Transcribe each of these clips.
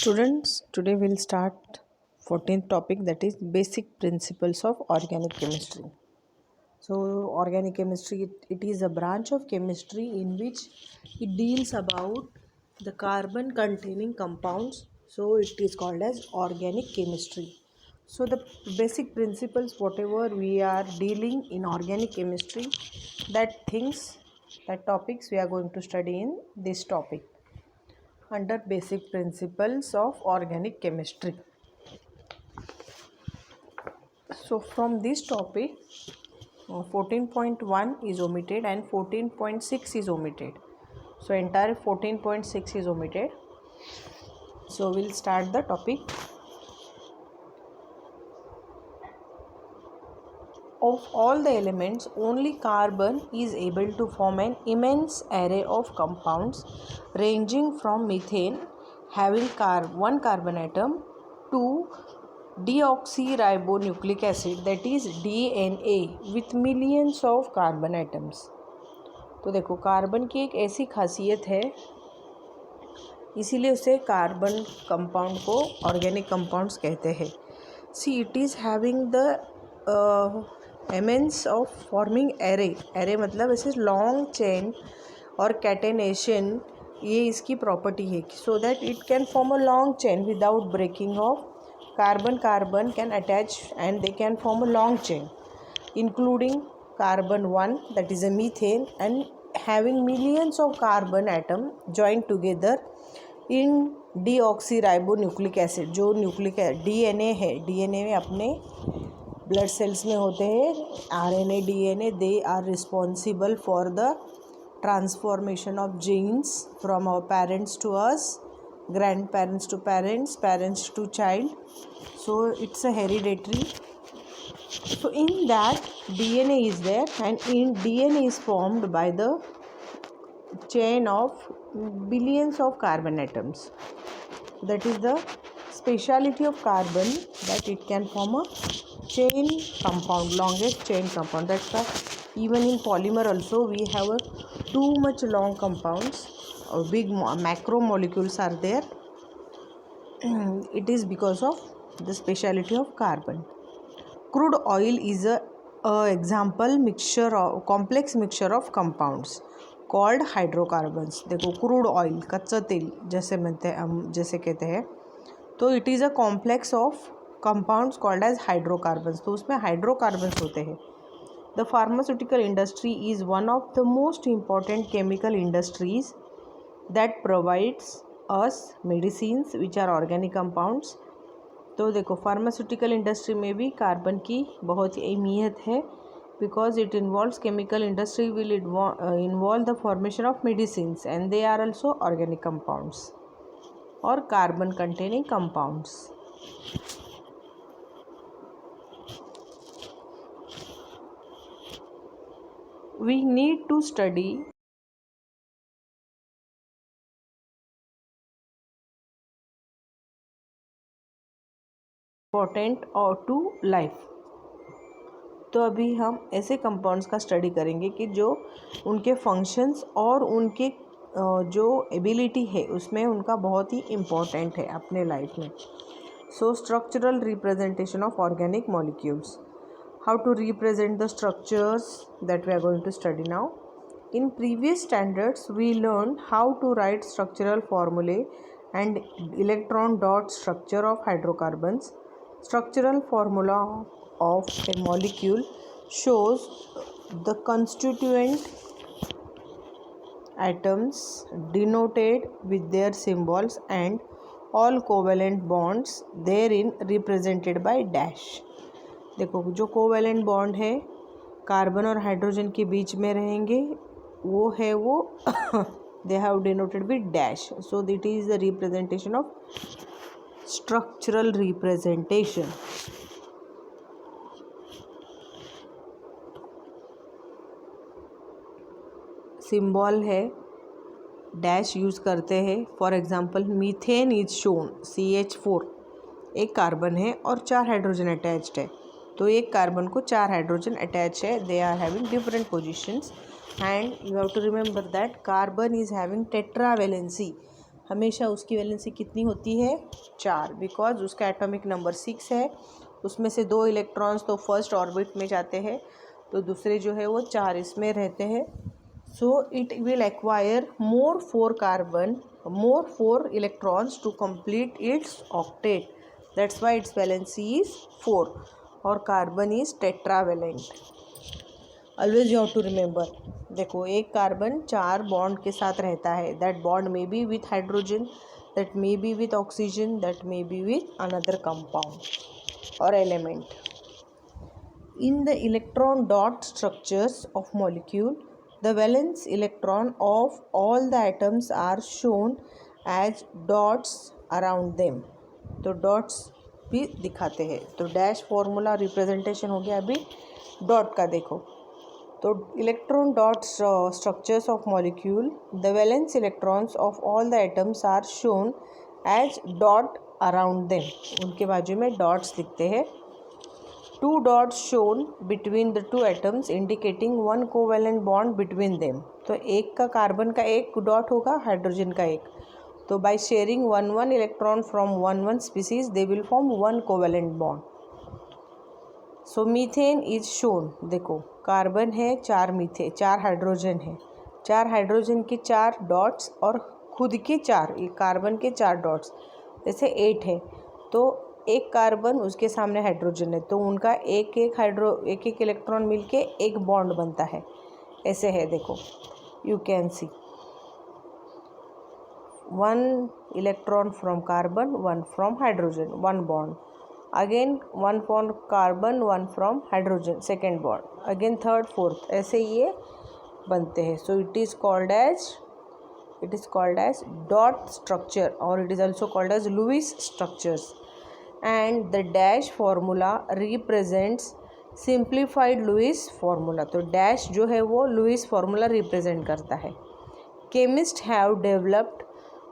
Students, today we'll start 14th topic, that is basic principles of organic chemistry. So organic chemistry, it is a branch of chemistry in which it deals about the carbon containing compounds. So it is called as organic chemistry. So the basic principles, whatever we are dealing in organic chemistry, that topics we are going to study in this topic under basic principles of organic chemistry. So from this topic 14.1 is omitted and 14.6 is omitted. So entire 14.6 is omitted. So we'll start the topic. Of all the elements, only carbon is able to form an immense array of compounds ranging from methane having one carbon atom to deoxyribonucleic acid, that is DNA, with millions of carbon atoms. तो देखो, carbon की एक ऐसी खासियत है, इसीलिए उसे carbon compound को ऑर्गेनिक कंपाउंड्स कहते हैं. See it is having the immense of forming array मतलब ऐसे लॉन्ग चेन और कैटेनेशन, ये इसकी प्रॉपर्टी है, so that it can form a long chain without breaking off. Carbon can attach and they can form a long chain, including carbon 1, that is a methane, and having millions of carbon atom joined together in deoxyribonucleic acid. जो nucleic DNA है, DNA में अपने blood cells में होते हैं RNA DNA, they are responsible for the transformation of genes from our parents to us, grandparents to parents, parents to child. So it's a hereditary. So in that DNA is there, and in DNA is formed by the chain of billions of carbon atoms. That is the speciality of carbon, that it can form a chain compound, longest chain compound. That's why even in polymer also we have too much long compounds, big macromolecules are there. It is because of the speciality of carbon. Crude oil is a example complex mixture of compounds called hydrocarbons. देखो, crude oil कच्चा तेल जैसे कहते हैं, तो it is a complex of compounds called as hydrocarbons. तो उसमें hydrocarbons होते हैं. The pharmaceutical industry is one of the most important chemical industries that provides us medicines which are organic compounds. तो देखो, फार्मास्यूटिकल इंडस्ट्री में भी carbon की बहुत ही अहमियत है, because it involves chemical industry will involve the formation of medicines and they are also organic compounds और carbon containing compounds. We need to study important और टू लाइफ. तो अभी हम ऐसे कंपाउंड्स का स्टडी करेंगे कि जो उनके फंक्शंस और उनके जो एबिलिटी है उसमें उनका बहुत ही इम्पोर्टेंट है अपने लाइफ में. So structural representation of organic molecules. How to represent the structures that we are going to study now. In previous standards, we learned how to write structural formulae and electron dot structure of hydrocarbons. Structural formula of a molecule shows the constituent atoms denoted with their symbols and all covalent bonds therein represented by dash. देखो, जो covalent bond है carbon और hydrogen के बीच में रहेंगे, वो है वो they have denoted with dash. So that is the representation of structural representation. Symbol है डैश यूज़ करते हैं. For example methane is shown CH4, एक कार्बन है और 4 हाइड्रोजन अटैच्ड है. तो एक कार्बन को 4 हाइड्रोजन अटैच है, they are having different positions. And you have to remember that carbon is having tetravalency. हमेशा उसकी वैलेंसी कितनी होती है 4, बिकॉज उसका एटॉमिक नंबर 6 है। उसमें से 2 इलेक्ट्रॉन्स तो फर्स्ट ऑर्बिट में जाते हैं, तो दूसरे जो है वो 4 इसमें रहते हैं। So it will acquire more 4 electrons to complete its octet, that's why its valency is 4 और carbon is tetravalent. Always you have to remember, देखो एक कार्बन 4 बॉन्ड के साथ रहता है, that bond may be with hydrogen, that may be with oxygen, that may be with another compound or element. In the electron dot structures of molecule, the valence electron of all the atoms are shown as dots around them. तो dots भी दिखाते हैं। तो dash formula representation हो गया अभी dot का। देखो तो electron dot structures of molecule, the valence electrons of all the atoms are shown as dot around them, उनके बाजू में डॉट्स दिखते हैं। 2 dots shown between the 2 atoms indicating 1 covalent bond between them. तो एक का कार्बन का एक डॉट होगा, हाइड्रोजन का एक। तो by sharing 1 electron from 1 species they will form 1 covalent bond. So methane is shown, देखो कार्बन है 4 हाइड्रोजन है, 4 हाइड्रोजन के 4 डॉट्स और खुद के 4 कार्बन के 4 डॉट्स, जैसे 8 है। तो एक कार्बन उसके सामने हाइड्रोजन है, तो उनका एक एक इलेक्ट्रॉन मिलके एक बॉन्ड बनता है, ऐसे है। देखो you can see 1 electron from carbon, 1 from hydrogen, 1 bond, again 1 from carbon, 1 from hydrogen, second bond, again third fourth, ऐसे ये बनते हैं। So it is called as dot structure और it is also called as Lewis structures. And the dash formula represents simplified Lewis formula. तो dash जो है वो Lewis formula represent करता है। Chemist have developed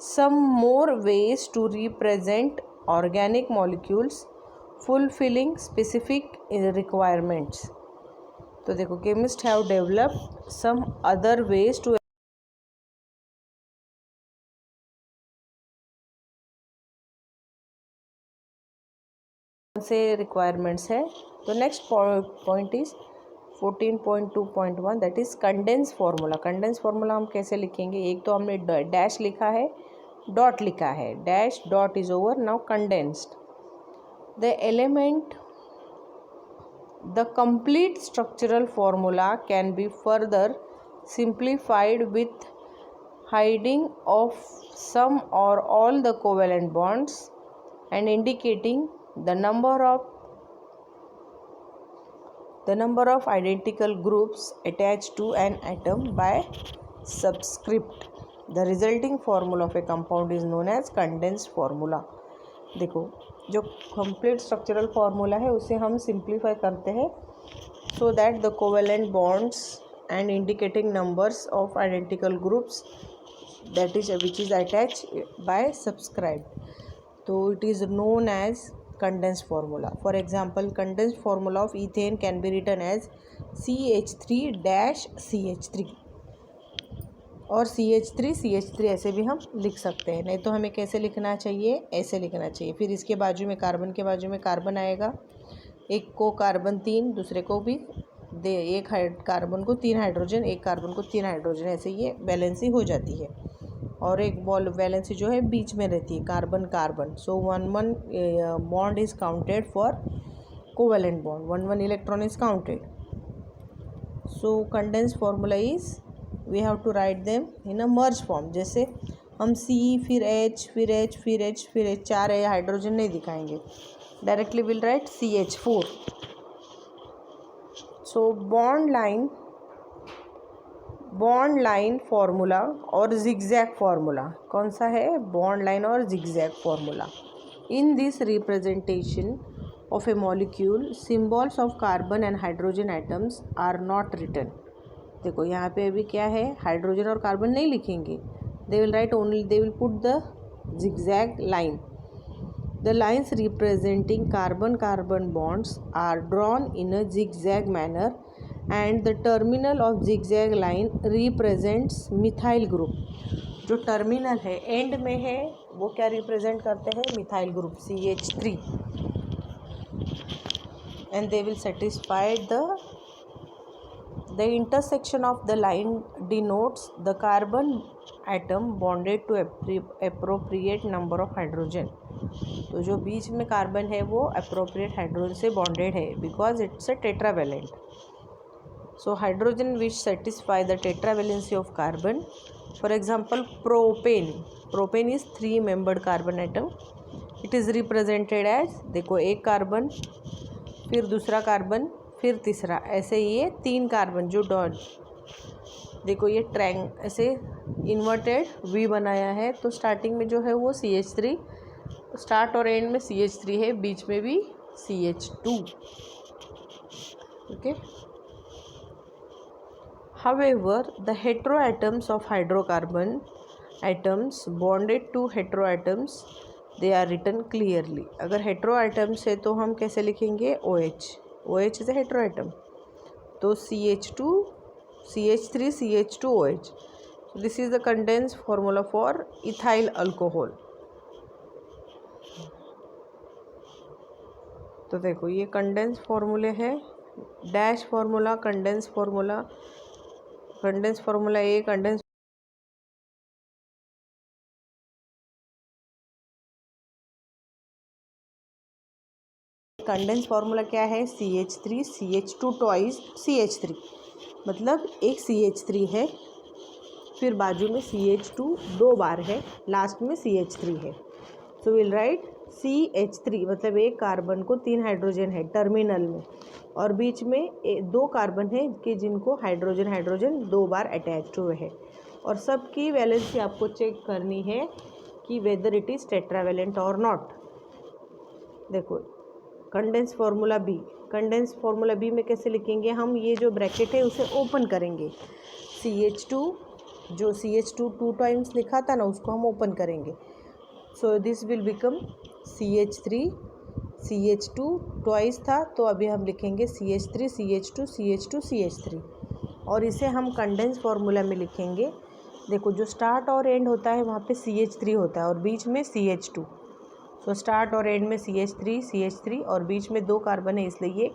some more ways to represent organic molecules fulfilling specific requirements. तो देखो chemist have developed some other ways to say requirements है। तो next point is 14.2.1 that is condense formula. Condense formula हम कैसे लिखेंगे, एक तो हमने डैश लिखा है, डॉट लिखा है, dash dot is over, now condensed the element, the complete structural formula can be further simplified with hiding of some or all the covalent bonds and indicating the number of identical groups attached to an atom by subscript. The resulting formula of a compound is known as condensed formula. देखो जो complete structural formula है उसे हम simplify करते हैं so that the covalent bonds and indicating numbers of identical groups that is which is attached by subscribed. So it is known as condensed formula. For example, condensed formula of ethane can be written as CH3-CH3 और CH3 ऐसे भी हम लिख सकते हैं। नहीं तो हमें कैसे लिखना चाहिए, ऐसे लिखना चाहिए। फिर इसके बाजू में कार्बन के बाजू में कार्बन आएगा, एक को कार्बन 3, दूसरे को भी एक कार्बन को 3 हाइड्रोजन, एक कार्बन को 3 हाइड्रोजन, ऐसे ये बैलेंसी हो जाती है। और एक बैलेंसी जो है बीच में रहती है, carbon carbon. So 1 bond is counted for covalent bond, 1 electron is counted. So condense formula is we have to write them in a merge form. जैसे हम C फिर H फिर H फिर H फिर H 4 हाइड्रोजन नहीं दिखाएंगे, directly will write CH4। So bond line formula और zigzag formula कौन सा है, बॉन्ड लाइन और zigzag formula. In this representation of a molecule symbols of carbon and hydrogen atoms are not written. देखो यहाँ पे अभी क्या है, हाइड्रोजन और कार्बन नहीं लिखेंगे, they will write only, they will put the zigzag line. The lines representing carbon-carbon bonds are drawn in a zigzag manner and the terminal of zigzag line represents methyl group. जो terminal है and में है वो क्या represent करते हैं, methyl group CH3, and they will satisfy the intersection of the line denotes the carbon atom bonded to appropriate number of hydrogen. तो जो बीच में कार्बन है वो appropriate हाइड्रोजन से बॉन्डेड है because it's a tetravalent. So hydrogen which satisfy the tetravalency of carbon, for example propane is 3-membered carbon atom. It is represented as, देखो एक carbon फिर दूसरा कार्बन फिर तीसरा, ऐसे ये 3 कार्बन जो डॉट, देखो ये ऐसे इन्वर्टेड वी बनाया है। तो स्टार्टिंग में जो है वो CH3, स्टार्ट और एंड में CH3 है, बीच में भी CH2। Okay, however the heteroatoms of hydrocarbon atoms bonded to heteroatoms they are written clearly. अगर heteroatoms है तो हम कैसे लिखेंगे, OH is a heteroatom, तो CH2 CH3 CH2 OH. So this is the condensed formula for ethyl alcohol. तो देखो ये कंडेंस फॉर्मूले है, dash formula, condense formula, condense formula ए, कंडेंस फार्मूला क्या है, CH3 CH2 ट्वाइस CH3, मतलब एक CH3 है फिर बाजू में CH2 2 बार है, लास्ट में CH3 है। सो विल राइट CH3 मतलब एक कार्बन को 3 हाइड्रोजन है टर्मिनल में, और बीच में 2 कार्बन है कि जिनको हाइड्रोजन 2 बार अटैच्ड हुए हैं, और सबकी वैलेंसी आपको चेक करनी है कि whether it is tetravalent or not. देखो condense formula B, condense formula B में कैसे लिखेंगे हम, ये जो ब्रैकेट है उसे ओपन करेंगे, CH2 जो CH2 2 टाइम्स लिखा था ना उसको हम ओपन करेंगे, so this will become CH3 CH2 twice था, तो अभी हम लिखेंगे CH3 CH2 CH2 CH3, और इसे हम कंडेंस फार्मूला में लिखेंगे। देखो जो स्टार्ट और एंड होता है वहाँ पे CH3 होता है और बीच में CH2, सो स्टार्ट और एंड में CH3 और बीच में 2 कार्बन है इसलिए ये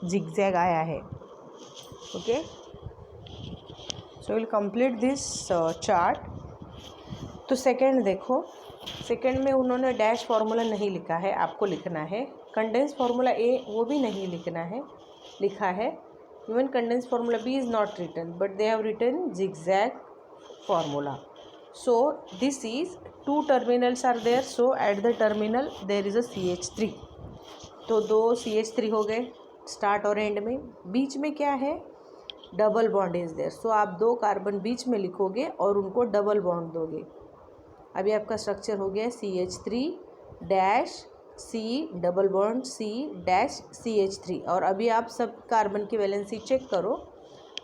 जिगजैग आया है। Okay, so will complete this chart. तो सेकंड देखो, सेकंड में उन्होंने डैश फार्मूला नहीं लिखा है, आपको लिखना है। कंडेंस फार्मूला ए वो भी नहीं लिखना है, लिखा है। Even condense formula B is not written but they have written zigzag formula. So this is 2 terminals are there, so at the terminal there is a CH3, तो 2 CH3 हो गए स्टार्ट और एंड में। बीच में क्या है, डबल बॉन्ड इज देयर, सो आप 2 carbon बीच में लिखोगे और उनको डबल बॉन्ड दोगे। अभी आपका स्ट्रक्चर हो गया CH3 dash C double bond C dash CH3, और अभी आप सब कार्बन की वैलेंसी चेक करो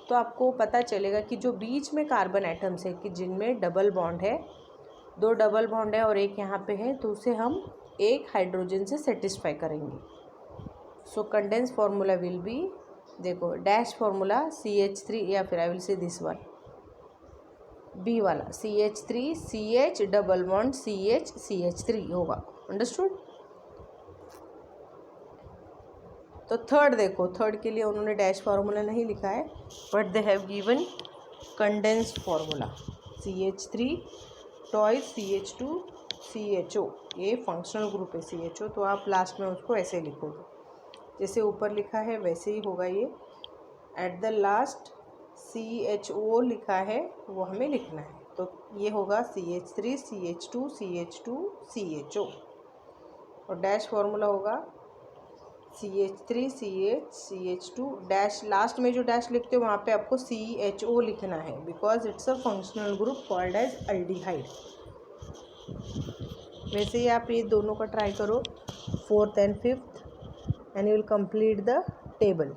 तो आपको पता चलेगा कि जो बीच में कार्बन एटम्स है कि जिनमें डबल बॉन्ड है, 2 डबल बॉन्ड है और एक यहाँ पे है, तो उसे हम एक हाइड्रोजन से सेटिस्फाई करेंगे। So condense formula will be, देखो डैश फार्मूला CH3, या फिर I will say this one B वाला CH3 CH double bond CH3 होगा। अंडरस्टूड। तो थर्ड देखो, थर्ड के लिए उन्होंने डैश फार्मूला नहीं लिखा है but they have given condensed formula CH3 twice CH2 CHO, ये फंक्शनल ग्रुप है CHO, तो आप लास्ट में उसको ऐसे लिखोगे जैसे ऊपर लिखा है वैसे ही होगा ये। एट द लास्ट CHO लिखा है वो हमें लिखना है, तो ये होगा CH3 CH2 CH2 CHO, और डैश फार्मूला होगा CH3 CH2 डैश, लास्ट में जो डैश लिखते हो वहाँ पे आपको CHO लिखना है because it's a functional group called as aldehyde. वैसे ही आप ये दोनों का ट्राई करो 4th and 5th and you will complete the table.